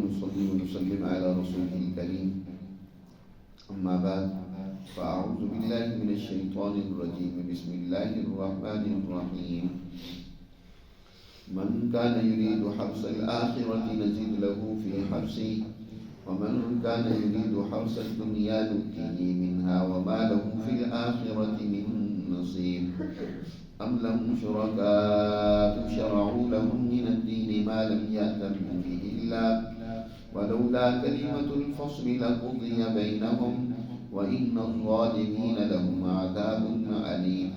ونصلي ونسلم على رسوله الكريم أما بعد فأعوذ بالله من الشيطان الرجيم بسم الله الرحمن الرحيم من كان يريد حرث الآخرة نزد له في حرثه ومن كان يريد حرث الدنيا نؤته منها وما له في الآخرة من نصيب أم لهم شركاء شرعوا لهم من الدين ما لم يأذن به الله ولولا كلمة الفصل لقضي بينهم وإن الظالمين لهم عذاب أليم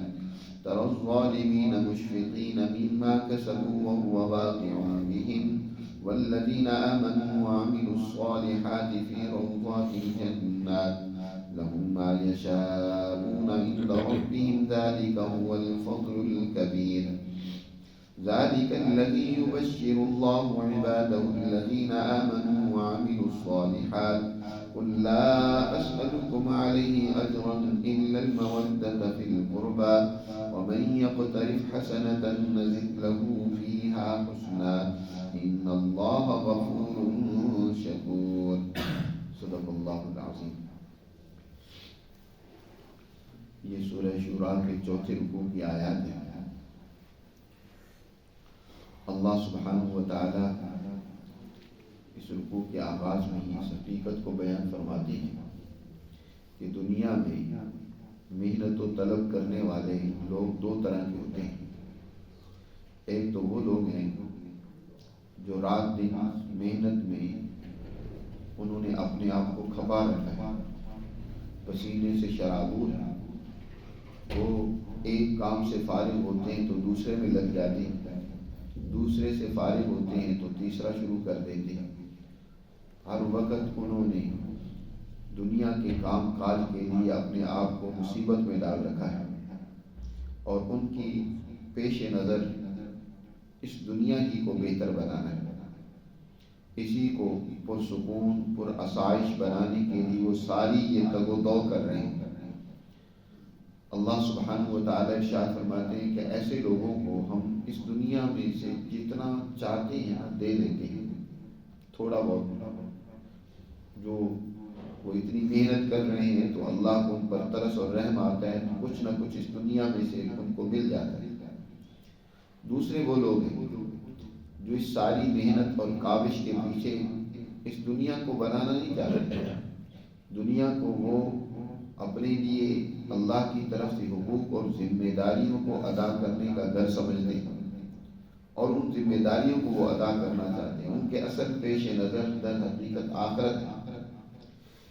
ترى الظالمين مشفقين مما كسبوا وهو واقع بهم والذين آمنوا وعملوا الصالحات في روضات الجنات لهم ما يشاءون عند ربهم ذلك هو الفضل الكبير ذلك الذي يبشر الله عباده الذين آمنوا وعملوا الصالحات قل لا أسألكم عليه أجرا إلا المودة في القربى ومن يقترف حسنة نزد له فيها حسنا إن الله غفور شكور صدق الله العظيم. یہ سورہ شورا کے چوتھے رکوع کی آیات ہیں. اللہ سبحانہ و تعالی اس رکوع کے آغاز میں ہی اس حقیقت کو بیان فرماتے ہیں کہ دنیا میں محنت و طلب کرنے والے لوگ دو طرح کے ہوتے ہیں. ایک تو وہ لوگ ہیں جو رات دن محنت میں انہوں نے اپنے آپ کو کھپا رکھا ہے, پسینے سے شرابور ہیں, وہ ایک کام سے فارغ ہوتے ہیں تو دوسرے میں لگ جاتے ہیں, دوسرے سے فارغ ہوتے ہیں تو تیسرا شروع کر دیتے ہیں. ہر وقت انہوں نے دنیا کے کام کاج کے لیے اپنے آپ کو مصیبت میں ڈال رکھا ہے اور ان کی پیش نظر اس دنیا ہی کو بہتر بنانا ہے. اسی کو پرسکون پر آسائش بنانے کے لیے وہ ساری یہ تگ و دو کر رہے ہیں. اللہ سبحانہ و تعالی ارشاد فرماتے ہیں کہ ایسے لوگوں کو ہم اس دنیا میں سے جتنا چاہتے ہیں دے دیتے ہیں. تھوڑا بہت جو وہ اتنی محنت کر رہے ہیں تو اللہ کو ان پر ترس اور رحم آتا ہے, کچھ نہ کچھ اس دنیا میں سے ان کو مل جاتا ہے. دوسرے وہ لوگ ہیں جو اس ساری محنت اور کاوش کے پیچھے اس دنیا کو بنانا نہیں چاہتے. دنیا کو وہ اپنے لیے اللہ کی طرف سے حقوق اور ذمہ داریوں کو ادا کرنے کا گھر سمجھتے ہیں اور ان ذمہ داریوں کو وہ ادا کرنا چاہتے ہیں. ان کے اصل پیش نظر در حقیقت آخرت ہے,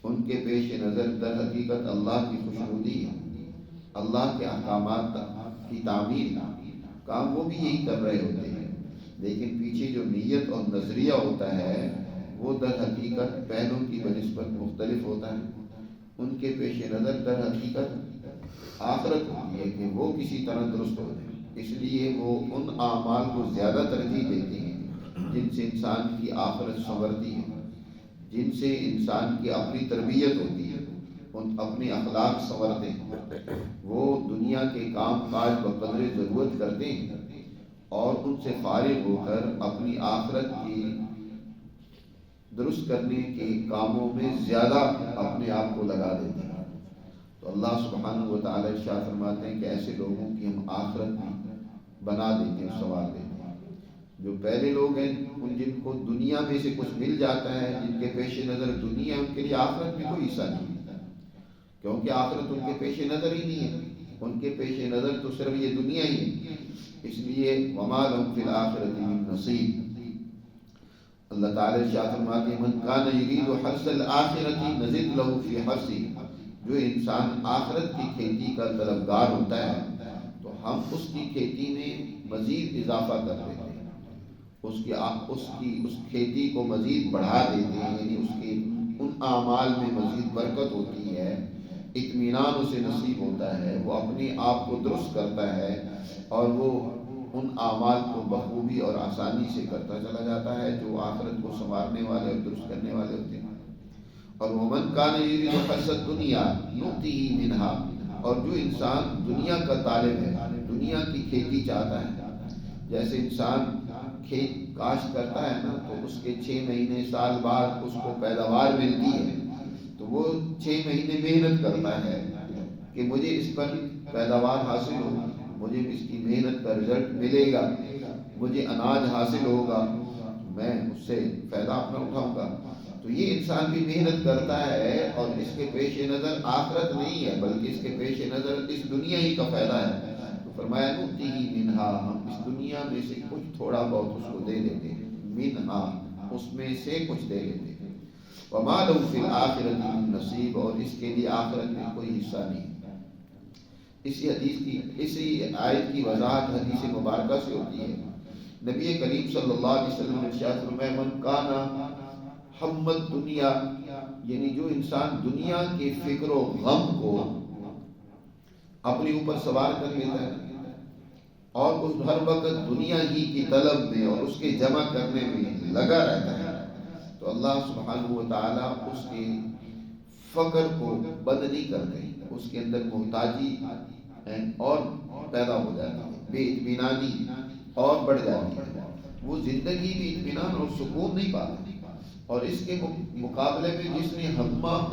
ان کے پیش نظر در حقیقت اللہ کی خوشنودی ہے, اللہ کے احکامات کی تعمیل. کام وہ بھی یہی کر رہے ہوتے ہیں لیکن پیچھے جو نیت اور نظریہ ہوتا ہے وہ در حقیقت پہلوں کی بنسبت مختلف ہوتا ہے. ان کے پیش نظر در حقیقت آخرت ہوتی ہے کہ وہ کسی طرح درست ہو جائے, اس لیے وہ ان اعمال کو زیادہ ترجیح دیتے ہیں جن سے انسان کی آخرت سنورتی ہے, جن سے انسان کی اپنی تربیت ہوتی ہے, ان اپنے اخلاق سنورتے ہیں. وہ دنیا کے کام کاج بقدر ضرورت کرتے ہیں اور ان سے فارغ ہو کر اپنی آخرت کی درست کرنے کے کاموں میں زیادہ اپنے آپ کو لگا دیتے ہیں. تو اللہ سبحانہ و تعالی ارشاد فرماتے ہیں کہ ایسے لوگوں کی ہم آخرت بنا دیتے ہیں, سنوار دیتے ہیں. جو پہلے لوگ ہیں ان جن کو دنیا میں سے کچھ مل جاتا ہے, جن کے پیش نظر دنیا ہے, ان کے لیے آخرت میں کوئی حصہ نہیں, کیونکہ آخرت ان کے پیش نظر ہی نہیں ہے. ان کے پیش نظر تو صرف یہ دنیا ہی ہے. اس لیے وما لهم فی الآخرۃ من نصیب. اللہ تعالی ارشاد فرماتے ہیں من کان یرید حرث الآخرۃ نزد له فی حرثہ. جو انسان آخرت کی کھیتی کا طلبگار ہوتا ہے تو ہم اس کی کھیتی میں مزید اضافہ کر دیتے ہیں, اس کھیتی کو مزید بڑھا دیتے ہیں, یعنی اس کے ان اعمال میں مزید برکت ہوتی ہے, اطمینان اسے نصیب ہوتا ہے, وہ اپنے آپ کو درست کرتا ہے اور وہ ان اعمال کو بخوبی اور آسانی سے کرتا چلا جاتا ہے جو آخرت کو سنوارنے والے اور درست کرنے والے ہوتے ہیں. اور ومن کان یرید حرث الدنیا نؤتہ منہا. اور جو انسان دنیا کا طالب ہے, دنیا کی کھیتی چاہتا ہے, جیسے انسان کھیت کاشت کرتا ہے نا تو اس کے 6 مہینے سال بعد اس کو پیداوار ملتی ہے، تو وہ 6 مہینے محنت کرتا ہے کہ مجھے اس پر پیداوار حاصل ہوگی، مجھے اس کی محنت کا رزلٹ ملے گا، مجھے اناج حاصل ہوگا، میں اس سے فائدہ اپنا اٹھاؤں گا۔ تو یہ انسان بھی محنت کرتا ہے اور اس کے پیش نظر آخرت نہیں ہے بلکہ اس کے پیش نظر اس دنیا ہی کا فائدہ ہے۔ تو فرمایا نؤتیہ منہا، ہم اس دنیا میں سے کچھ تھوڑا بہت اس کو دے دیتے ہیں، منہا اس میں سے کچھ دے دیتے ہیں، وما لہ فی الآخرۃ من نصیب، اور اس کے لیے آخرت میں کوئی حصہ نہیں۔ اسی آیت کی وضاحت حدیث مبارکہ سے ہوتی ہے۔ نبی کریم صلی اللہ علیہ وسلم نے ارشاد فرمایا من کانا حمت دنیا، یعنی جو انسان دنیا کے فکر و غم کو اپنے اوپر سوار کر لیتا ہے اور اس ہر وقت دنیا ہی کی طلب میں اور اس کے جمع کرنے میں لگا رہتا ہے، تو اللہ سبحانہ و تعالیٰ اس کے فقر کو بد نہیں کرتے، اس کے اندر محتاجی اور پیدا ہو جاتی ہے، بے اطمینانی اور بڑھ جاتی ہے، وہ زندگی میں اطمینان اور سکون نہیں پاتا۔ اور اس کے مقابلے میں جس نے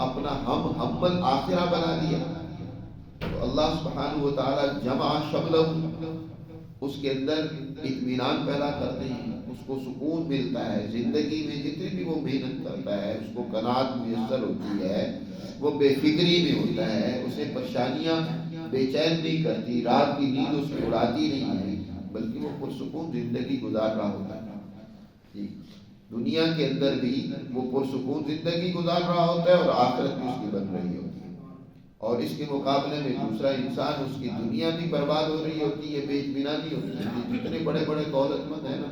اپنا ہم الآخرہ بنا دیا تو اللہ سبحانہ و تعالیٰ جمع شملہ اس کے اندر اطمینان پیدا کرتے ہیں، اس کو سکون ملتا ہے، زندگی میں جتنی بھی وہ محنت کرتا ہے اس کو قناعت میسر ہوتی ہے، وہ بے فکری میں ہوتا ہے، اسے پریشانیاں بے چین نہیں کرتی، رات کی نیند اس میں اڑاتی نہیں ہے، بلکہ وہ پرسکون زندگی گزار رہا ہوتا ہے۔ دنیا کے اندر بھی وہ پرسکون زندگی گزار رہا ہوتا ہے اور آخرت بھی اس کی بن رہی ہوتی ہے، اور اس کے مقابلے میں دوسرا انسان اس کی دنیا بھی برباد ہو رہی ہوتی ہے، بے اطمینانی ہوتی ہے۔ جتنے بڑے بڑے دولت مند ہیں نا،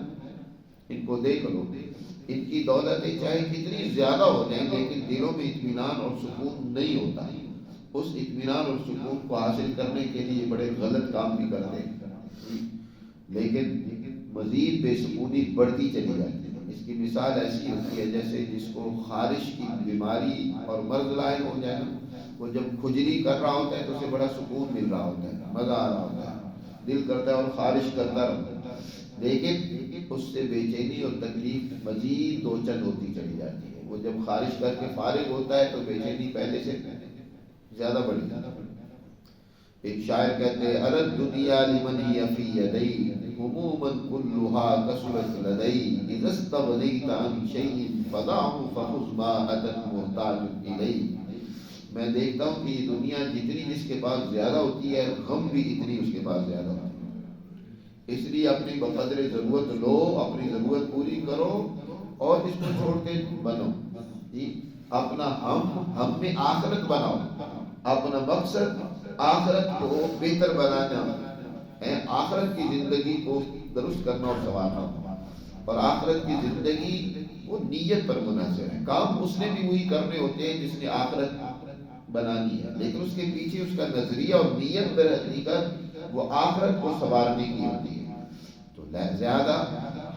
ان کو دیکھ لو، ان کی دولتیں چاہے کتنی زیادہ ہو جائیں لیکن دلوں میں اطمینان اور سکون نہیں ہوتا۔ اس اطمینان اور سکون کو حاصل کرنے کے لیے بڑے غلط کام بھی کرتے ہیں، لیکن مزید بے سکونی بڑھتی چلی جاتی ہے۔ اس کی مثال ایسی ہوتی ہے جیسے جس کو خارش کی بیماری اور مرض لاحق ہو جائے نا، وہ جب کھجلی کر رہا ہوتا ہے تو اسے بڑا سکون مل رہا ہوتا ہے، مزہ آ رہا ہوتا ہے، دل کرتا ہے اور خارش کرتا رہتا ہے، لیکن اس سے بے چینی اور تکلیف مزید دو چند ہوتی چلی جاتی ہے۔ وہ جب خارش کر کے فارغ ہوتا ہے تو بے چینی پہلے سے زیادہ بڑھی جاتی ہے۔ ایک شاعر کہتے ہیں ارد دنیا لمن ہی فی یدی عموما كلها كسرت لدي اذا استغنيت عن شيء فدعه فخذ ما اتت محتاج اليه، میں دیکھتا ہوں کہ یہ دنیا جتنی جس کے پاس زیادہ ہوتی ہے غم بھی اتنی اس کے پاس زیادہ ہوتی ہے، اس لیے اپنی بقدر ضرورت لو، اپنی ضرورت پوری کرو اور اس کو چھوڑ کے بنو، اپنا ہم میں آخرت بناؤ، اپنا مقصد آخرت کو بہتر بنانا ہے، آخرت کی زندگی کو درست کرنا اور سنوارنا، اور آخرت کی زندگی وہ نیت پر منحصر ہے۔ کام اس نے بھی وہی کرنے ہوتے ہیں جس نے آخرت بنانی ہے، لیکن اس کے پیچھے اس کا نظریہ اور نیت در حقیقت وہ آخرت کو سنوارنے کی ہوتی ہے۔ تو زیادہ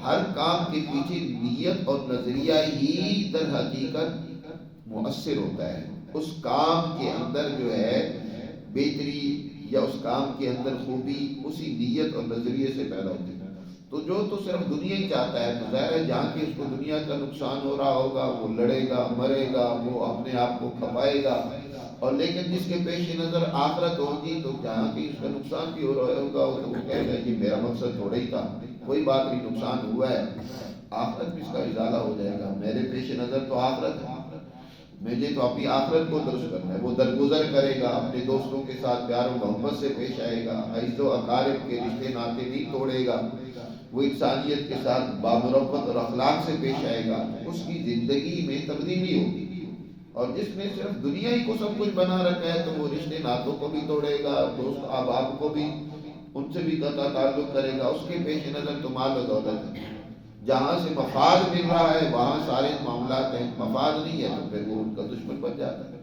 ہر کام کے پیچھے نیت اور نظریہ ہی در حقیقت مؤثر ہوتا ہے، اس کام کے اندر جو ہے بہتری یا اس کام کے اندر خوبی اسی نیت اور نظریے سے پیدا ہوتی ہے۔ تو جو تو صرف دنیا ہی چاہتا ہے تو ظاہر ہے جہاں کہ اس کو دنیا کا نقصان ہو رہا ہوگا وہ لڑے گا، مرے گا، وہ اپنے آپ کو کھپائے گا، اور لیکن جس کے پیش نظر آخرت ہوگی تو جہاں کہ اس کا نقصان بھی ہو رہا ہوگا تو وہ کہے گا کہ میرا مقصد تھوڑا ہی تھا، کوئی بات نہیں، نقصان ہوا ہے، آخرت بھی اس کا ازالہ ہو جائے گا، میرے پیش نظر تو آخرت ہے، مجھے تو اپنی آخرت کو درست کرنا ہے۔ وہ درگزر کرے گا، اپنے دوستوں کے ساتھ پیار و محبت سے پیش آئے گا، عزیز و اقارب کے رشتے ناطے نہیں توڑے گا، وہ انسانیت کے ساتھ بامروت اور اخلاق سے پیش آئے گا، اس کی زندگی میں تبدیلی ہوگی۔ اور جس نے صرف دنیا ہی کو سب کچھ بنا رکھا ہے تو وہ رشتے ناتوں کو بھی توڑے گا، دوست احباب کو بھی ان سے بھی قطع تعلق کرے گا، اس کے پیش نظر تو مال و دولت ہے، جہاں سے مفاد مل رہا ہے وہاں سارے معاملات ہیں، مفاد نہیں ہے تو پھر وہ ان کا دشمن بن جاتا ہے۔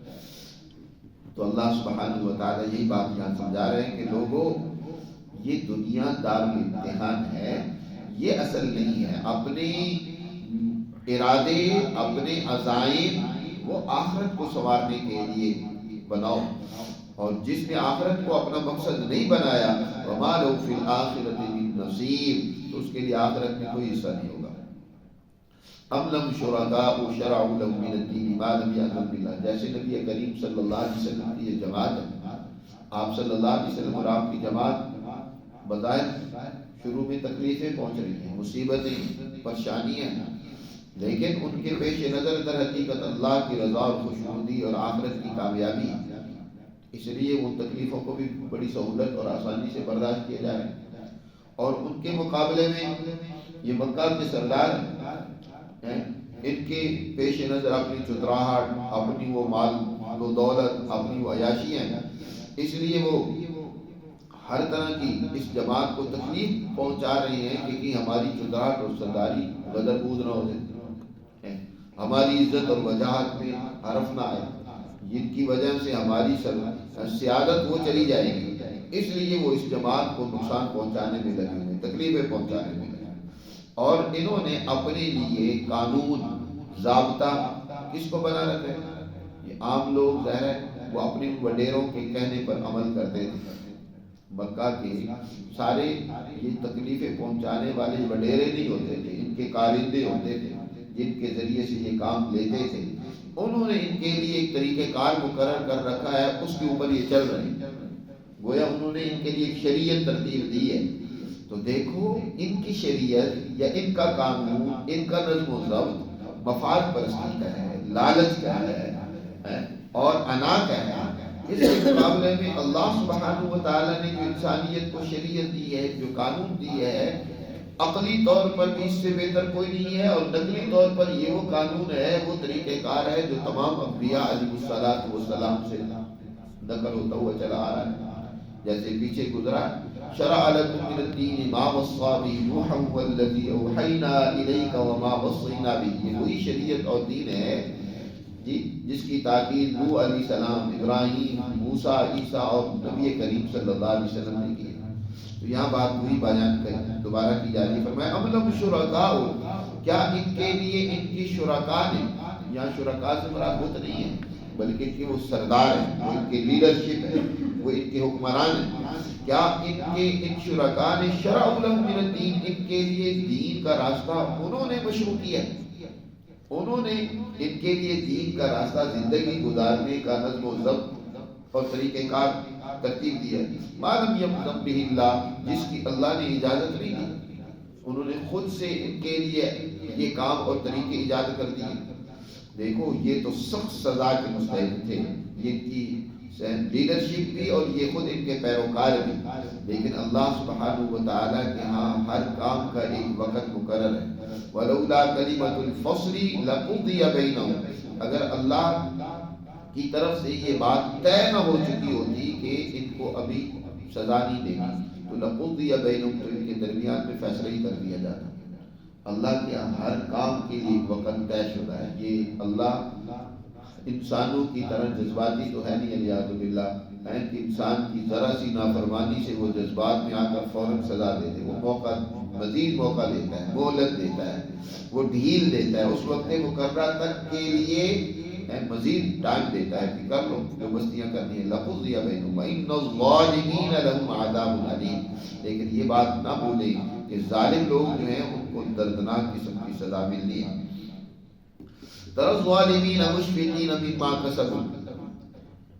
تو اللہ سبحانہ و تعالیٰ یہی بات یہاں سمجھا رہے ہیں کہ لوگوں یہ دنیا دار امتحان ہے، یہ اصل نہیں ہے، اپنے ارادے اپنے عزائم وہ آخرت کو سنوارنے کے لیے بناؤ، اور جس نے آخرت کو اپنا مقصد نہیں بنایا وَمَا لَهُ فِي الْآخِرَةِ مِن نَصِيبٍ، تو تو اس کے لیے آخرت میں کوئی حصہ نہیں ہوگا۔ ام لهم شرکاء شرعوا لهم من الدین ما لم یأذن باللہ، جیسے نبی کریم صلی اللہ علیہ وسلم کی یہ جماعت ہے، آپ صلی اللہ علیہ وسلم اور آپ کی جماعت بظاہر شروع میں تکلیفیں پہنچ رہی ہیں، مصیبتیں، پریشانیاں ہیں، لیکن ان کے پیش نظر در حقیقت اللہ کی رضا اور خوشنودی اور آخرت کی کامیابی، اس لیے ان تکلیفوں کو بھی بڑی سہولت اور آسانی سے برداشت کیا جائے۔ اور ان کے مقابلے میں یہ مکہ کے سردار ہیں، ان کے پیش نظر اپنی چتراہٹ، اپنی وہ مال و دولت، اپنی وہ عیاشیاں ہیں، اس لیے وہ ہر طرح کی اس جماعت کو تکلیف پہنچا رہے ہیں کہ کہیں ہماری چتراہٹ اور سرداری بدربود نہ ہو جائے، ہماری عزت اور وجاہت میں حرف نہ آئے، جن کی وجہ سے ہماری سیادت وہ چلی جائے گی، اس لیے وہ اس جماعت کو نقصان پہنچانے میں لگے ہوئے، تکلیفیں پہنچانے میں لگے۔ اور انہوں نے اپنے لیے قانون ضابطہ کس کو بنا رکھا ہے؟ یہ عام لوگ ظاہر ہے وہ اپنے وڈیروں کے کہنے پر عمل کرتے تھے، مکہ کے سارے یہ تکلیفیں پہنچانے والے وڈیرے نہیں ہوتے تھے، ان کے کارندے ہوتے تھے جن کے ذریعے سے یہ کام لیتے تھے، انہوں نے ان کے لیے ایک طریقہ کار مقرر کر رکھا ہے، اس کے اوپر یہ چل رہے ہیں، گویا انہوں نے ان کے لیے ایک شریعت ترتیب دی ہے۔ تو دیکھو ان کی شریعت یا ان کا قانون، ان کا نظم و ضبط مفاد پرستی کا ہے، لالچ کا ہے اور انا کا ہے۔ اس کے مقابلے میں اللہ سبحانہ و تعالیٰ نے جو انسانیت کو شریعت دی ہے، جو قانون دی ہے، عقلی طور پر بھی اس سے بہتر کوئی نہیں ہے، اور نقلی طور پر یہ وہ قانون ہے، وہ طریقہ کار ہے جو تمام انبیاء علیہ السلام سے نقل ہوتا ہوا چلا آ رہا ہے۔ جیسے پیچھے گزرا، شرع لکم من الدین ما وصى به نوحا والذی اوحینا الیک وما وصینا به، یہ وہی شریعت اور دین ہے جس کی تاکید نوح علیہ السلام، ابراہیم، موسیٰ، عیسیٰ اور نبی کریم صلی اللہ علیہ وسلم نے کی۔ تو یہاں بات وہی بیان دوبارہ کی جا رہی ہے، فرمایا ام لہم شرکاء، کیا ان کے لیے ان کی شرکاء نے، یہاں شرکاء سے مراد بت نہیں ہے بلکہ ان کے وہ سردار ہیں، وہ ان کے لیڈرشپ ہے، وہ ان کے حکمران ہیں، کیا ان شرکاء نے شرعوا لهم من الدین، ان کے لیے دین کا راستہ انہوں نے مشروع کیا، انہوں نے ان کے لیے دین کا راستہ زندگی گزارنے کا نظم و ضبط اور طریقہ کار ترتیب دیا، ما لم یأذن بہ اللہ، جس کی اللہ نے اجازت نہیں دی، انہوں نے خود سے ان کے لیے یہ کام اور طریقے ایجاد کر دیے۔ دیکھو یہ تو سخت سزا کے مستحق تھے، یہ کی لیڈرشپ بھی اور یہ خود ان کے پیروکار بھی، لیکن اللہ سبحانہ و تعالیٰ کے ہاں ہر کام کا ایک وقت مقرر ہے۔ وَلَوْلَا كَلِمَةُ الْفَصْلِ لَقُضِيَ بَيْنَهُمْ، اگر اللہ کی طرف سے یہ بات طے نہ ہو چکی ہوتی کہ ان کو ابھی سزا نہیں دے گی، تو لَقُضِيَ بَيْنَهُمْ، تو ان کے درمیان میں فیصلہ ہی کر دیا جاتا۔ اللہ کے ہر کام کے لیے ایک وقت طے شدہ ہے۔ یہ اللہ انسانوں کی طرح جذباتی تو ہے نہیں، الیاذ باللہ، ہے کہ انسان کی ذرا سی نافرمانی سے وہ جذبات میں آ کر فوراً سزا دے دے، وہ موقع مزید موقع دیتا ہے، مہلت دیتا ہے، وہ ڈھیل دیتا ہے، اس وقت مقررہ تک کے لیے مزید ٹائم دیتا ہے کہ کر لو جو بستیاں کرنی ہے۔ لقضی بینہم وان الظالمین لہم عذاب علیم، لیکن یہ بات نہ بھولیں کہ ظالم لوگ جو ہیں ان کو دردناک قسم کی سزا ملنی ہے۔ تری الظالمین مشفقین مما کسبوا،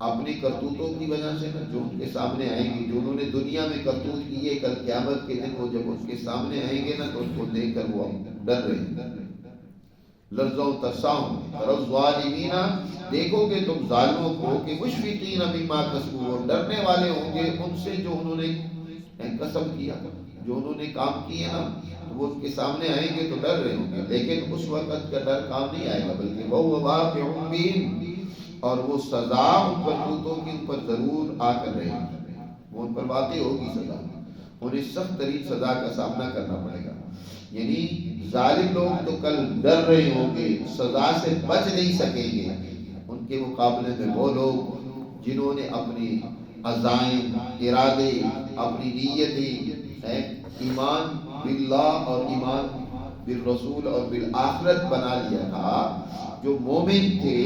اپنی کرتوتوں کی وجہ سے جو ان کے سامنے آئیں گی، جو انہوں نے دنیا میں کرتوت کی ہے، کل قیامت کے دن وہ جب ان کے سامنے آئیں گے نا تو ان کو دیکھ کر وہ ڈر رہے ہیں، لرزوں ترساؤں۔ تری الظالمین، دیکھو گے تم ظالموں کو کہ مشفقین مما کسبوا، ڈرنے والے ہوں گے ان سے جو انہوں نے کسب کیا، جو انہوں نے کام کیے نا، وہ ان کے سامنے آئیں گے تو ڈر رہے ہوں گے، لیکن اس وقت کا ڈر کام نہیں آئے گا، بلکہ وہ واقع بہم، اور وہ سزا ان کرتوتوں کی ان پر ضرور آ کر رہے گی، وہ ان پر واقع ہوگی سزا، انہیں سخت ترین سزا کا سامنا کرنا پڑے گا۔ یعنی ظالم لوگ تو کل ڈر رہے ہوں گے، سزا سے بچ نہیں سکیں گے، ان کے مقابلے میں وہ لوگ جنہوں نے اپنی عزائم، ارادے، اپنی نیتیں ایمان باللہ اور ایمان بالرسول اور بالآخرت بنا لیا تھا، جو مومن تھے،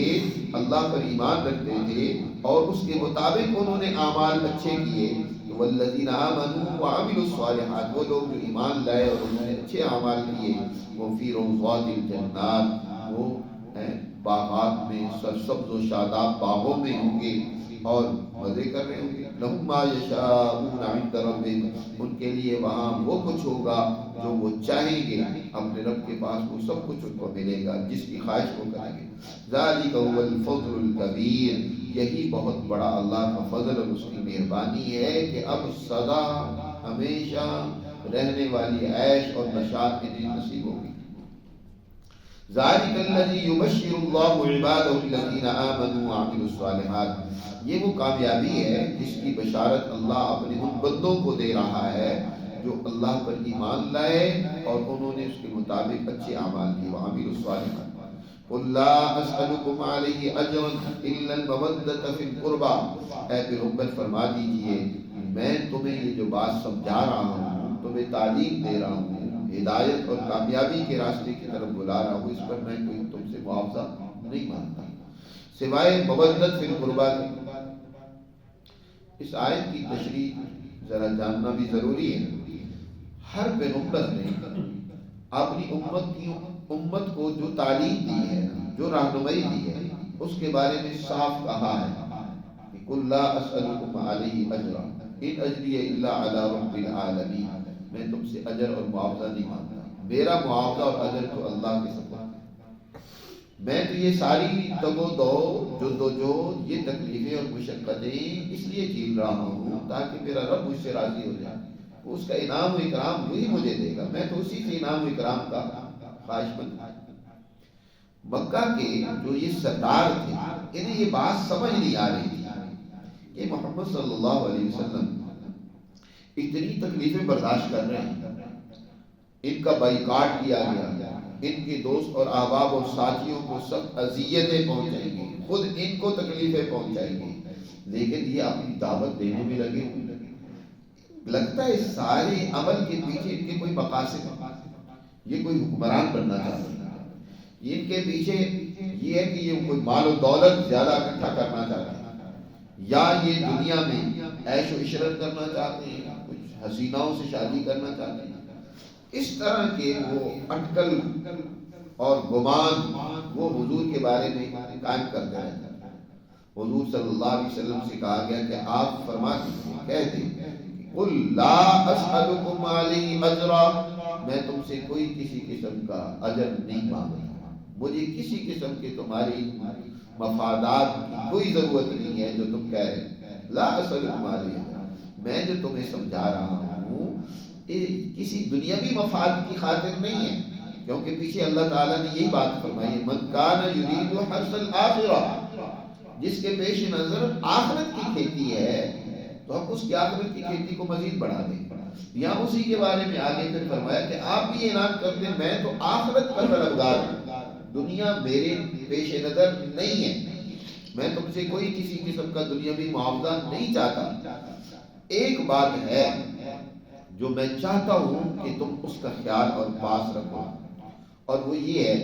اللہ پر ایمان رکھتے تھے اور اس کے مطابق انہوں نے اعمال اچھے کیے، تو والذین آمنوا وعملوا الصالحات، وہ لوگ جو ایمان لائے اور انہوں نے اچھے اعمال کیے، وہ فی روضات الجنات، وہ باغات میں سرسبز و شاداب باغوں میں ہوں گے اور مزے کر رہے ہوں گے. لہم ما یشاءون عند ربہم، ان کے لیے وہاں وہ کچھ ہوگا جو وہ چاہیں گے اپنے رب کے پاس، وہ سب کچھ ان کو ملے گا جس کی خواہش وہ کریں گے. ذالک هو الفضل الکبیر، یہی بہت بڑا اللہ کا فضل اور اس کی مہربانی ہے کہ اب سدا ہمیشہ رہنے والی عیش اور نشاط انہیں نصیب ہوگی. ذالک الذی یبشر اللہ عبادہ الذین آمنوا وعملوا الصالحات، یہ وہ کامیابی ہے جس کی بشارت اللہ اپنے ان بندوں کو دے رہا ہے جو اللہ پر ایمان لائے اور انہوں نے اس کے مطابق اچھے اعمال کیے. وعملوا الصالحات. قل لا اسألکم علیہ اجرا الا المودۃ فی القربى، اے پیغمبر فرما دیجئے میں تمہیں یہ جو بات سمجھا رہا ہوں، تمہیں تعلیم دے رہا ہوں، ہدایت اور کامیابی کے راستے کی طرف بلا رہا ہوں، اس پر میں کوئی تم سے معاوضہ نہیں مانتا سوائے مودت فی القربى کے. اس آیت کی تشریح ذرا جاننا بھی ضروری ہے. ہر پیغمبر نے اپنی امت کو جو تعلیم دی ہے، جو رہنمائی دی ہے، اس کے بارے میں صاف کہا ہے کہ قل لا اسألکم علیہ اجرا ان اجری الا علی رب العالمین، میں تم سے اجر اور معاوضہ نہیں مانگتا، میرا معاوضہ اور اجر تو اللہ کے سپرد ہے. میں تو یہ ساری تگ و دو جدوجہد، یہ تکلیفیں اور مشقتیں اس لیے جھیل رہا ہوں تاکہ میرا رب مجھ سے راضی ہو جائے، اس کا انعام و اکرام وہی مجھے دے گا، میں تو اسی سے انعام و اکرام کا خواہش مند ہوں. مکہ کے جو یہ سردار تھے انہیں یہ بات سمجھ نہیں آ رہی تھی کہ محمد صلی اللہ علیہ وسلم اتنی تکلیفیں برداشت کر رہے ہیں، ان کا بائیکاٹ کیا گیا، ان کے دوست اور احباب اور ساتھیوں کو سخت اذیتیں پہنچائیں گی، خود ان کو تکلیفیں پہنچائیں گی، لیکن یہ اپنی دعوت دینے میں لگے ہوئے. لگتا ہے سارے عمل کے پیچھے ان کے کوئی مقاصد ہیں، یہ کوئی حکمران بننا چاہتے ہیں، ان کے پیچھے یہ ہے کہ یہ کوئی مال و دولت زیادہ اکٹھا کرنا چاہتے ہیں، یا یہ دنیا میں عیش و عشرت کرنا چاہتے ہیں، کچھ حسیناؤں سے شادی کرنا چاہتے ہیں. اس طرح کے وہ اٹکل اور گمان وہ حضور کے بارے میں قائم کرتے رہتے ہیں. حضور صلی اللہ علیہ وسلم سے کہا گیا کہ آپ فرما دیجیے، کہہ دیں قل لا اسألکم علیہ اجرا، میں تم سے کوئی کسی قسم کا اجر نہیں مانگتا، مجھے کسی قسم کے تمہاری مفادات کی کوئی ضرورت نہیں ہے جو تم کہہ رہے ہیں. لا اسألکم علیہ اجرا، میں جو تمہیں سمجھا رہا ہوں کسی دنیاوی مفاد کی خاطر نہیں ہے، کیونکہ پیچھے اللہ تعالیٰ نے یہی بات فرمائی ہے من کان یرید حرث الآخرہ، جس کے پیش نظر آخرت کی کھیتی ہے تو ہم اس کی آخرت کی کھیتی کو مزید بڑھا دیں. یہاں اسی کے بارے میں آگے پھر فرمایا کہ آپ بھی اعلان کرتے ہیں میں تو آخرت کا طلبگار ہوں، دنیا میرے پیش نظر نہیں ہے، میں تم سے کوئی کسی قسم کا دنیاوی معاوضہ نہیں چاہتا. ایک بات ہے جو میں چاہتا ہوں کہ تم اس کا خیال اور پاس رکھو، اور وہ یہ ہے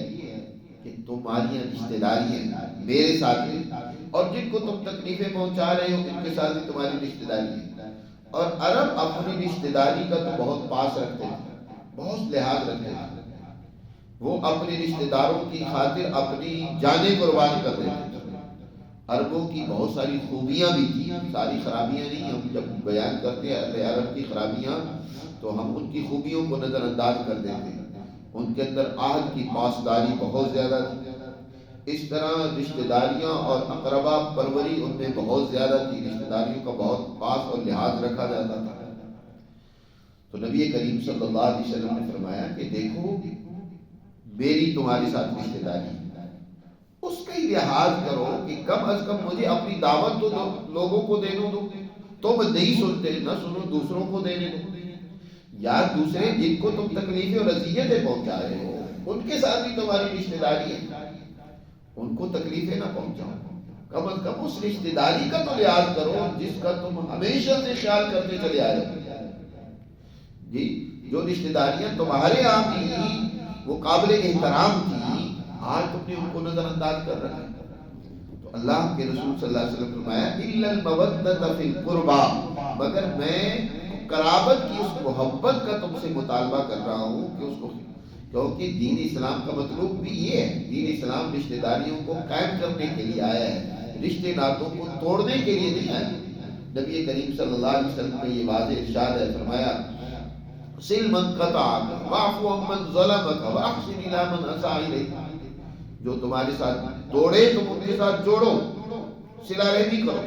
کہ تمہاری رشتہ داریاں میرے ساتھ ہیں، اور جن کو تم تکلیفیں پہنچا رہے ہو ان کے ساتھ بھی تمہاری رشتہ داری ہے. اور عرب اپنی رشتہ داری کا تو بہت پاس رکھتے ہیں، بہت لحاظ رکھتے ہیں، وہ اپنے رشتہ داروں کی خاطر اپنی جانیں قربان کر دیتے ہیں. عربوں کی بہت ساری خوبیاں بھی تھیں، ساری خرابیاں نہیں. ہم جب بیان کرتے ہیں اہل عرب کی خرابیاں تو ہم ان کی خوبیوں کو نظر انداز کر دیتے ہیں. ان کے اندر عہد کی پاسداری بہت زیادہ تھی، اس طرح رشتہ داریاں اور اقربا پروری ان میں بہت زیادہ تھی، رشتہ داریوں کا بہت پاس اور لحاظ رکھا جاتا تھا. تو نبی کریم صلی اللہ علیہ وسلم نے فرمایا کہ دیکھو میری تمہارے ساتھ رشتہ داری ہے، اس کا ہی لحاظ کرو کہ کم از کم مجھے اپنی دعوت تو لوگوں کو دینے دو. تم نہیں سنتے نہ سنو، دوسروں کو دینے دو. یا دوسرے جن کو تم تکلیفیں اور اذیتیں پہنچا رہے ہو ان کے ساتھ بھی تمہاری رشتہ داری ہے، ان کو تکلیفیں نہ پہنچاؤ. کم از کم اس رشتہ داری کا تو لحاظ کرو جس کا تم ہمیشہ سے خیال کرتے چلے آئے ہو. جی جو رشتہ داریاں تمہارے یہاں کی وہ قابل احترام تھی، آج تم نے ان کو نظر انداز کر رکھا ہے. تو اللہ کے رسول صلی اللہ علیہ وسلم نے فرمایا الا المودۃ فی القربى، مگر میں قرابت کی اس محبت کا تم سے مطالبہ کر رہا ہوں کہ اس کو، کیونکہ دین اسلام کا مطلوب بھی یہ ہے، دین اسلام رشتہ داریوں کو قائم کرنے کے لیے آیا ہے، رشتے ناتوں کو توڑنے کے لیے نہیں آیا۔ نبی کریم صلی اللہ علیہ وسلم کا یہ واضح ارشاد ہے، فرمایا سل من قطعک واعف عمن ظلمک واحسن الی من اساء الیک، جو تمہارے ساتھ توڑے تم ان کے ساتھ جوڑو، صلہ رحمی کرو۔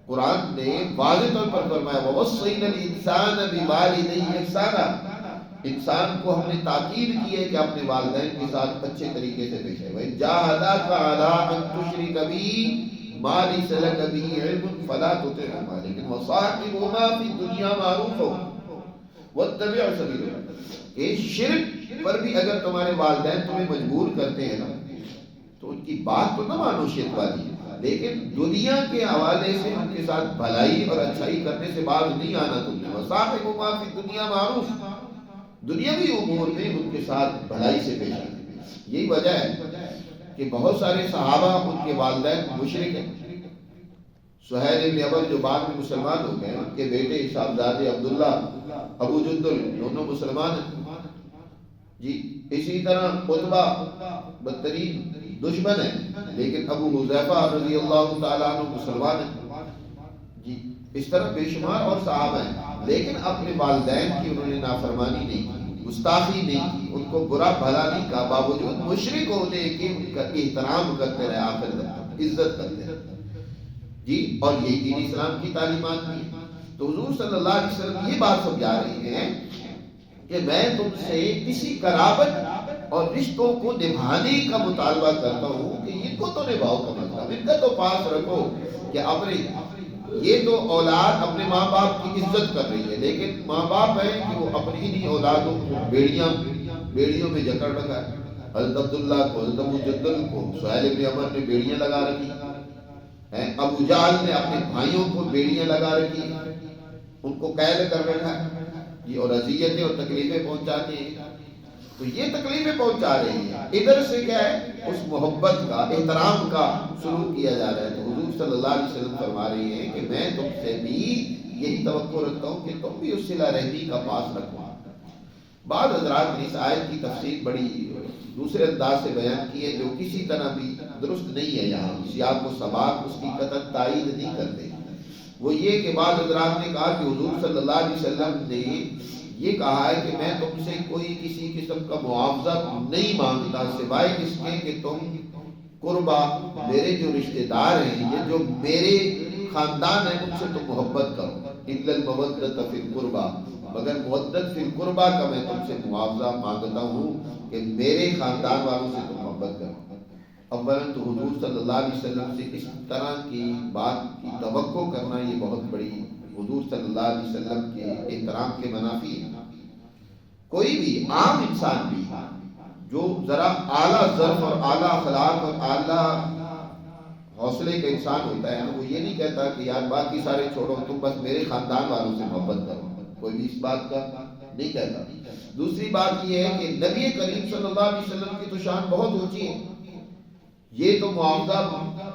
قرآن نے واضح طور پر فرمایا ووصینا الانسان بوالدیہ احسانا، انسان کو ہم نے تاکید کی ہے کہ اپنے والدین کے ساتھ اچھے طریقے سے پیش آئے۔ وَإِن جَاهَدَاكَ عَلَىٰ أَن تُشْرِكَ بِي مَا لَيْسَ لَكَ بِهِ عِلْمٌ فَلَا تُطِعْهُمَا لِكِنْ وَصَاحِبْهُمَا فِي الدُّنْيَا مَعْرُوفًا وَاتَّبِعْ سَبِيلَهُ، کہ شرک پر بھی اگر تمہارے والدین تمہیں مجبور کرتے ہیں نا تو ان کی بات تو نہ مانو شرک والی، لیکن دنیا کے حوالے سے ان کے ساتھ بھلائی اور اچھائی کرنے سے باز نہیں آنا تم نے۔ وَصَاحِبْهُمَا فِي الدُّنْيَا مَعْرُوفًا، دنیاوی امور میں ان کے ساتھ بھلائی سے پیش آتے۔ یہی وجہ ہے کہ بہت سارے صحابہ ان کے والدین مشرک ہیں۔ سہیل ابن عمر جو بعد میں مسلمان ہو گئے، ان کے بیٹے صاحبزادے عبداللہ ابو جندل دونوں مسلمان ہیں جی۔ اسی طرح عتبہ بدترین دشمن ہے، لیکن ابو حذیفہ رضی اللہ تعالیٰ عنہ مسلمان ہیں جی۔ اس طرح بے شمار اور صحابہ ہیں، لیکن اپنے والدین کی انہوں نے نافرمانی نہیں کی، گستاخی نہیں کی، ان کو برا بھلا نہیں کہا، باوجود مشرک ہونے کے ان کا احترام کرتے رہے، آخر تک عزت کرتے رہے جی۔ اور یہی دین اسلام کی تعلیمات بھی ہیں۔ تو حضور صلی اللہ علیہ وسلم یہ بات سمجھا رہے ہیں کہ میں تم سے اسی قرابت اور رشتوں کو نبھانے کا مطالبہ کرتا ہوں کہ ان کو تو نبھاؤ کا مطلب، ان کا تو پاس رکھو کہ اپنے، یہ تو اولاد اپنے ماں باپ کی عزت کر رہی ہے، لیکن ماں باپ ہے کہ وہ اپنی ہی اولادوں کو بیڑیوں میں جکڑ رکھا ہے۔ حضرت عبداللہ کو، حضرت ابو جندل کو سہیل ابن عمر نے بیڑیاں لگا رکھی ہیں، ابو جہل نے اپنے بھائیوں کو بیڑیاں لگا رکھی ہیں، ان کو قید کر رکھا ہے یہ، اور اذیتیں اور تکلیفیں پہنچاتے ہیں۔ تو یہ تکلیفیں پہنچا رہی ہیں، ادھر سے کیا ہے اس محبت کا، احترام کا سلوک کیا جا رہا ہے۔ تو حضور صلی اللہ علیہ وسلم فرما رہے ہیں کہ میں تم سے بھی یہی توقع رکھتا ہوں کہ تم بھی اس صلہ رحمی کا پاس رکھو۔ بعض حضرات نے اس آیت کی تفسیر بڑی دوسرے انداز سے بیان کی ہے، جو کسی طرح بھی درست نہیں ہے، یہاں سیاق و سباق اس کی قطعاً تائید نہیں کرتے۔ وہ یہ کہ بعض حضرات نے کہا کہ حضور صلی اللہ علیہ وسلم نے یہ کہا ہے کہ میں تم سے کوئی کسی قسم کا معاوضہ نہیں مانگتا سوائے اس کے کہ تم قربا، میرے جو رشتہ دار ہیں، یہ جو میرے خاندان ہے، ان سے تم محبت کرو۔ الا المودۃ فی القربى، مگر مودت فی القربى کا میں تم سے معاوضہ مانگتا ہوں کہ میرے خاندان والوں سے تم محبت کرو۔ اولاً تو حضور صلی اللہ علیہ وسلم سے اس طرح کی بات کی توقع کرنا یہ بہت بڑی حضور صلی اللہ علیہ وسلم کے احترام کے منافی ہے۔ کوئی بھی عام انسان بھی جو ذرا اعلیٰ ظرف اور اعلیٰ اخلاق اور اعلیٰ حوصلے کا انسان ہوتا ہے، وہ یہ نہیں کہتا کہ یار باقی سارے چھوڑو، تم بس میرے خاندان والوں سے محبت کرو، کوئی بھی اس بات کا نہیں کہتا۔ دوسری بات یہ ہے کہ نبی کریم صلی اللہ علیہ وسلم کی تو شان بہت اونچی ہے، یہ تو معاوضہ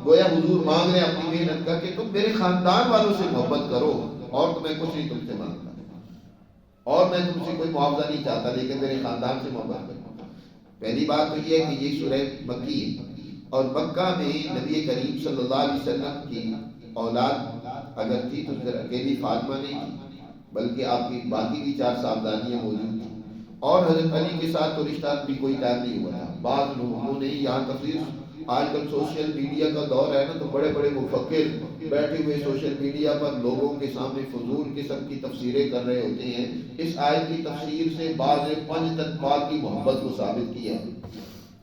گویا حضور مانگ رہے ہیں اپنی محنت کا کہ تم میرے خاندان والوں سے محبت کرو، اور تو میں کچھ نہیں تم سے مانگتا، اور میں تم سے کوئی معاوضہ نہیں چاہتا، لیکن میرے خاندان سے محبت کرو۔ پہلی بات تو یہ ہے کہ یہ سورہ مکی ہے، اور مکہ میں نبی کریم صلی اللہ علیہ وسلم کی اولاد اگر تھی تو اکیلی فاطمہ نہیں تھی، بلکہ آپ کی باقی بھی 4 صاحبزادیاں موجود تھیں، اور حضرت علی کے ساتھ تو رشتہ بھی کوئی ٹائم نہیں ہوا تھا۔ بعض لوگوں نے یہاں تفسیر، آج کل سوشل میڈیا کا دور ہے نا، تو بڑے بڑے مفکر بیٹھے ہوئے سوشل میڈیا پر لوگوں کے سامنے فضول قسم کی تفسیریں کر رہے ہوتے ہیں۔ اس آیت کی تفسیر سے بعض نے 5 تنباہ کی محبت کو ثابت کیا۔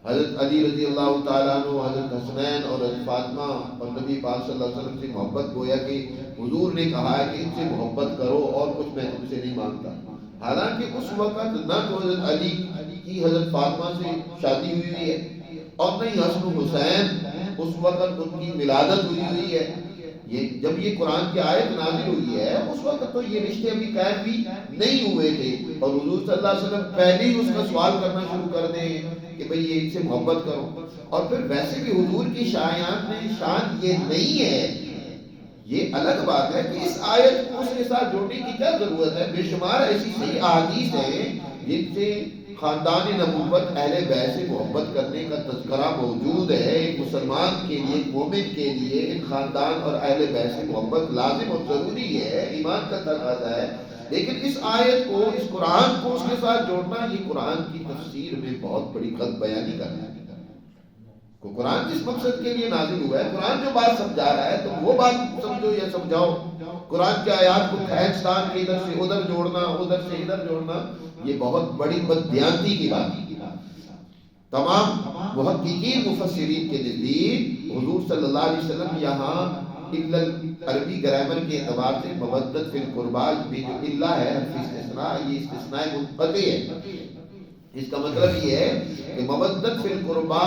حضرت علی رضی اللہ تعالیٰ عنہ، حضرت حسنین اور حضرت فاطمہ اور نبی پاک صلی اللہ علیہ وسلم سے محبت، گویا کہ حضور نے کہا ہے کہ ان سے محبت کرو اور کچھ میں تم سے نہیں مانگتا۔ حالانکہ اس وقت نہ تو حضرت علی کی حضرت فاطمہ سے شادی ہوئی ہے، اور نہیں حسن و حسین اس وقت ان کی ولادت ہوئی ہے۔ یہ جب یہ قرآن کی آیت نازل ہوئی ہے اس وقت تو یہ رشتے ابھی قائم بھی نہیں ہوئے تھے، اور حضور صلی اللہ علیہ وسلم پہلے ہی اس کا سوال کرنا شروع کر دیں کہ بھئی یہ ان سے محبت کرو. اور پھر ویسے بھی حضور کی شان یہ نہیں ہے. یہ الگ بات ہے کہ اس آیت کو اس کے ساتھ جوڑنے کی کیا ضرورت ہے. بے شمار ایسی صحیح احادیث ہیں جن سے خاندان نبوت اہل بیت سے محبت کرنے کا تذکرہ موجود ہے. ایک مسلمان کے لیے، ایک مومن کے لیے ایک خاندان اور اہل بیت سے محبت لازم اور ضروری ہے، ایمان کا تقاضا ہے. لیکن اس آیت کو، اس قرآن کو اس کے ساتھ جوڑنا، یہ قرآن کی تفسیر میں بہت بڑی غلط بیانی کرنا ہے. قرآن جس مقصد کے لیے نازل ہوا ہے، قرآن جو بات سمجھا رہا ہے تو وہ بات سمجھو یا سمجھاؤ. قرآن کے آیات کو کھینچتان کے ادھر سے ادھر جوڑنا، ادھر سے ادھر جوڑنا، یہ بہت بڑی بددیانتی کی بات ہے. تمام محققین مفسرین کے نزدیک حضور صلی اللہ علیہ وسلم یہاں عربی گرامر کے اعتبار سے مودت فی القربا میں جو اللہ ہے حرف استثناء، یہ استثناء منقطع ہے. اس کا مطلب یہ ہے کہ مودت فی القربا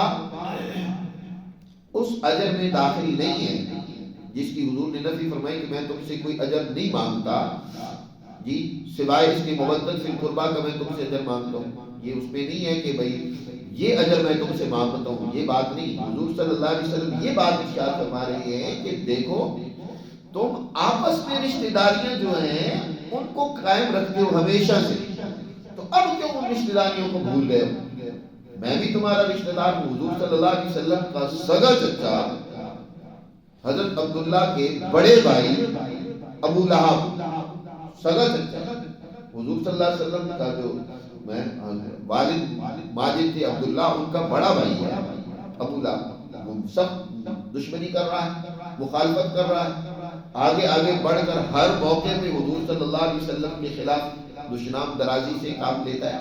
اس اجر میں داخل نہیں ہے جس کی حضور نے نفی فرمائی کہ میں تم سے کوئی اجر نہیں مانگتا جی سوائے اس کے مودت فی القربا کا میں تم سے اجر مانگتا ہوں. یہ اس میں نہیں ہے کہ بھئی یہ اجر میں تم سے مانگتا ہوں، یہ بات نہیں. حضور صلی اللہ علیہ وسلم یہ بات ارشاد فرما رہے ہیں کہ دیکھو تم آپس میں رشتہ داریاں جو ہیں ان کو قائم رکھتے ہو ہمیشہ سے، تو اب کیوں ان رشتہ داریوں کو بھول گئے ہو؟ میں بھی تمہارا رشتہ دار ہوں. حضور صلی اللہ علیہ وسلم کا سگا چچا حضرت عبداللہ کے بڑے بھائی ابو لہب سگا چچا، حضور صلی اللہ علیہ وسلم کا جو والد ماجد تھے عبداللہ، ان کا بڑا بھائی ہے ابو لہب. سب دشمنی کر رہا ہے، مخالفت کر رہا ہے، آگے آگے بڑھ کر ہر موقع پہ حضور صلی اللہ علیہ وسلم کے خلاف دشنام درازی سے کام لیتا ہے،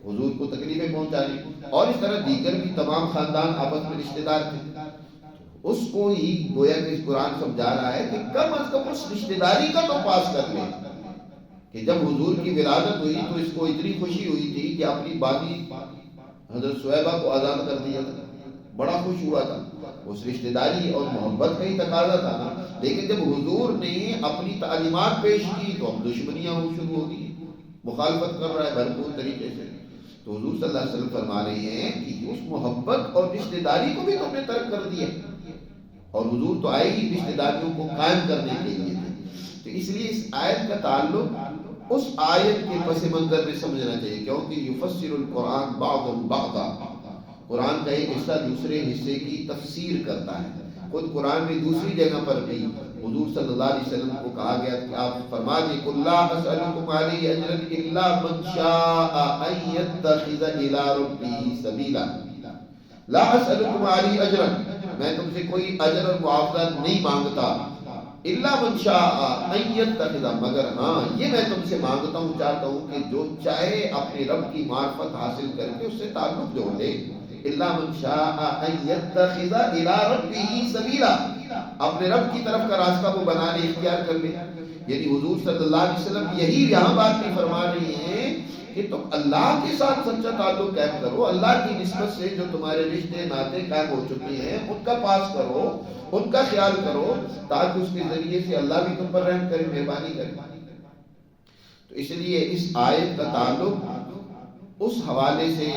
حضور کو تکلیفیں پہنچانی. اور اس طرح دیگر بھی تمام خاندان آپس میں رشتہ دار تھے. اس کو ہی گویا کہ اس قرآن سمجھا رہا ہے کہ کم از کم اس رشتہ داری کا تو پاس کر لیں. کہ جب حضور کی ولادت ہوئی تو اس کو اتنی خوشی ہوئی تھی کہ اپنی بانی حضرت صہیبہ کو آزاد کر دیا تھا، بڑا خوش ہوا تھا. اس رشتہ داری اور محبت کا ہی تقاضا تھا نا. لیکن جب حضور نے اپنی تعلیمات پیش کی تو اب دشمنیاں شروع ہو گئی، مخالفت کر رہا ہے بھرپور طریقے سے. تو حضور صلی اللہ علیہ وسلم فرما رہے ہیں کہ اس محبت اور رشتہ داری کو بھی تم نے ترک کر دیا. اور حضور تو آئے ہی رشتہ داریوں کو قائم کرنے کے لیے تھے. تو اس لیے اس آیت کا تعلق اس آیت کے پس منظر میں سمجھنا چاہیے، کیونکہ یفسر القرآن بعض بعضا، قرآن کا ایک حصہ دوسرے حصے کی تفسیر کرتا ہے. خود قرآن میں دوسری جگہ پر بھی حضور صلی اللہ علیہ وسلم کو کہا گیا کہ آپ فرما دیں قل لا اسألکم علیہ اجرا الا من شاء ان یتخذ الی ربہ سبیلا. لا اسألکم علیہ اجرا، میں تم سے کوئی اجر اور معاوضہ نہیں مانگتا، الا من شاء ان یتخذ، مگر ہاں یہ میں تم سے مانگتا ہوں، چاہتا ہوں کہ جو چاہے اپنے رب کی معرفت حاصل کر کے اس سے تعلق جوڑ لے. الا من شاء ان یتخذ الی ربہ سبیلا، اپنے رب کی طرف کا راستہ وہ بنا لے، اختیار کر لے. یعنی حضور صلی اللہ علیہ وسلم یہی یہاں بات نہیں فرما رہے ہیں کہ تم اللہ کے ساتھ سچا تعلق قائم کرو، اللہ کی نسبت سے جو تمہارے رشتے ناطے قائم ہو چکے ہیں ان کا پاس کرو، ان کا خیال کرو، تاکہ اس کے ذریعے سے اللہ بھی تم پر رحم کرے، مہربانی کرے. تو اس لیے اس آیت کا تعلق اس حوالے سے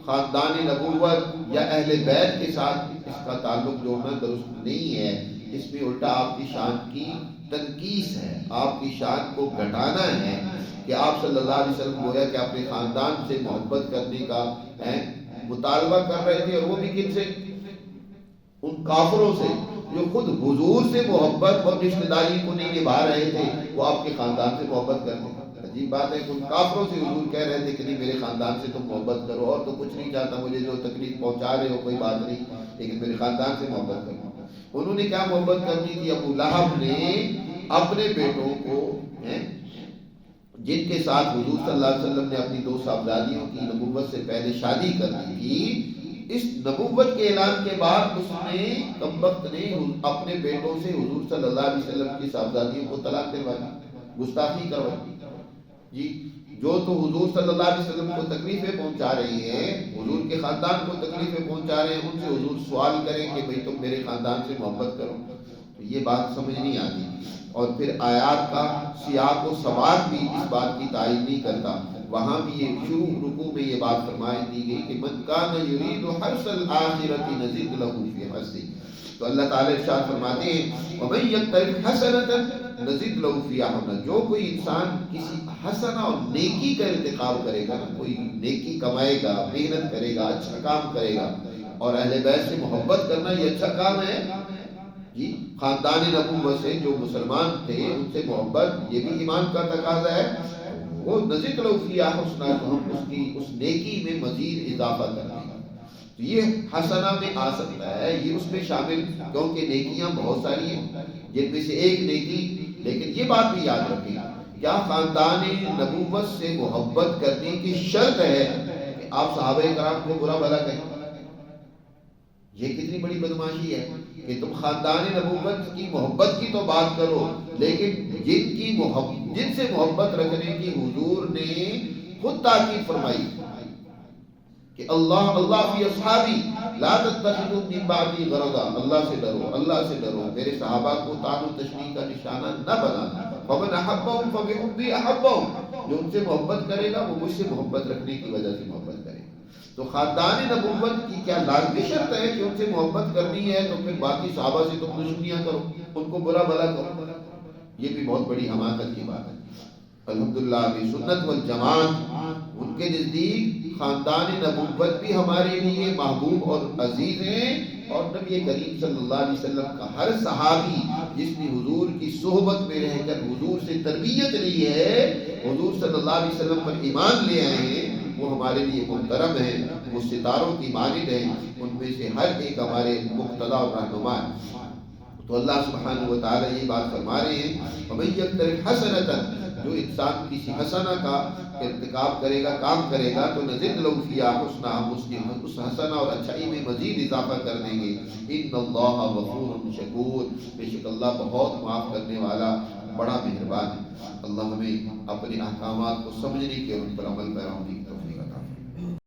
خاندان نبوت یا اہل بیت کے ساتھ اس کا تعلق جوڑنا درست نہیں ہے. اس میں الٹا آپ کی شان کی تنقیص ہے، آپ کی شان کو گھٹانا ہے کہ آپ صلی اللہ علیہ وسلم گویا کہ اپنے خاندان سے محبت کرنے کا مطالبہ کر رہے تھے، اور وہ بھی کن سے؟ ان کافروں سے جو خود حضور سے محبت اور رشتہ داری کو نہیں نبھا رہے تھے، وہ آپ کے خاندان سے محبت کرتے ہیں. عجیب بات ہے کہ ان کافروں سے حضور کہہ رہے تھے کہ نہیں میرے خاندان سے تم محبت کرو، اور تو کچھ نہیں چاہتا، مجھے جو تکلیف پہنچا رہے ہو کوئی بات نہیں، لیکن میرے خاندان سے محبت کرو. انہوں نے کیا محبت کرنی تھی؟ ابو لہب نے اپنے بیٹوں کو، جن کے ساتھ حضور صلی اللہ علیہ وسلم نے اپنی 2 صاحبزادیوں کی نبوت سے پہلے شادی کر دی تھی، اس نبوت کے اعلان کے بعد اس نے کمبخت نے اپنے بیٹوں سے حضور صلی اللہ علیہ وسلم کی صاحبزادیوں کو طلاق دلوائی، گستاخی کروائی. جی جو تو حضور صلی اللہ علیہ وسلم کو تکلیفیں پہنچا رہی ہیں، حضور کے خاندان کو تکلیفیں پہنچا رہے ہیں، ان سے حضور سوال کریں کہ بھئی تم میرے خاندان سے محبت کرو. تو یہ بات سمجھ نہیں آتی. اور پھر آیات کا سیاق و سباق بھی اس بات کی تائید نہیں کرتا. وہاں بھی یہ شروع رکوع میں یہ بات فرمائی دی گئی کہ من کان یرید حرث الآخرۃ نزد له فی حرثہ. تو اللہ تعالیٰ ارشاد فرماتے ہیں ومن یقترف حسنۃ نزد له فیہا. جو کوئی انسان کسی حسنہ اور نیکی کا ارتکاب کرے گا، کوئی نیکی کمائے گا، محنت کرے گا، اچھا کام کرے گا، اور اہل بیت سے محبت کرنا یہ اچھا کام ہے جی. خاندان نبوت سے جو مسلمان تھے ان سے محبت یہ بھی ایمان کا تقاضا ہے. وہ نزد له فیہا حسنہ، تو ہم اس نیکی میں مزید اضافہ کریں گے. تو یہ حسنہ میں آ سکتا ہے، یہ اس میں شامل، کیونکہ نیکیاں بہت ساری ہیں جن میں سے ایک نیکی. لیکن یہ بات بھی یاد رکھیں، کیا خاندان نبوت سے محبت کرنے کی شرط ہے کہ آپ صحابہ کرام کو برا بھلا کہیں؟ یہ کتنی بڑی بدماشی ہے کہ تم خاندان نبوت کی محبت کی تو بات کرو، لیکن جن سے محبت رکھنے کی حضور نے خود تاکید فرمائی کہ اللہ فی اصحابی لا تتخذوا من بعدی غرضا. اللہ سے ڈرو، اللہ سے ڈرو، میرے صحابہ کو طعن و تشنیع کا نشانہ نہ بنانا. فمن احبهم فبحبی احبهم. جو ان سے محبت کرے گا وہ مجھ سے محبت رکھنے کی وجہ سے محبت کرے گا. تو خاندان نبوت کی کیا لازمی شرط ہے کہ ان سے محبت کرنی ہے تو پھر باقی صحابہ سے تم دشمنیاں کرو، ان کو برا بھلا کرو؟ یہ بھی بہت بڑی حماقت کی بات ہے. الحمدللہ ابھی سنت والجماعت ان کے نزدیک خاندان نبوت بھی ہمارے لیے محبوب اور عزیز ہیں. اور نبی کریم صلی اللہ علیہ وسلم کا ہر صحابی جس نے حضور کی صحبت میں رہ کر حضور سے تربیت لی ہے، حضور صلی اللہ علیہ وسلم پر ایمان لے آئے ہیں، وہ ہمارے لیے محترم ہیں، وہ ستاروں کی مانند ہیں. ان میں سے ہر ایک ہمارے مقتدی اور رہنما ہے. تو اللہ سبحانہ و تعالی یہ بات فرما رہے ہیں وَمَن يَقْتَرِفْ حَسَنَةً. جو انسان کسی حسنہ کا ارتکاب کرے گا، کام کرے گا، تو نزد لہ فیہا حسنہ، ہم اس حسنہ اور اچھائی میں مزید اضافہ کر دیں گے. ان اللہ غفور شکور. بے شک اللہ بہت معاف کرنے والا، بڑا مہربان ہے. اللہ ہمیں اپنے احکامات کو سمجھنے کی اور ان پر عمل پیرا ہونے کی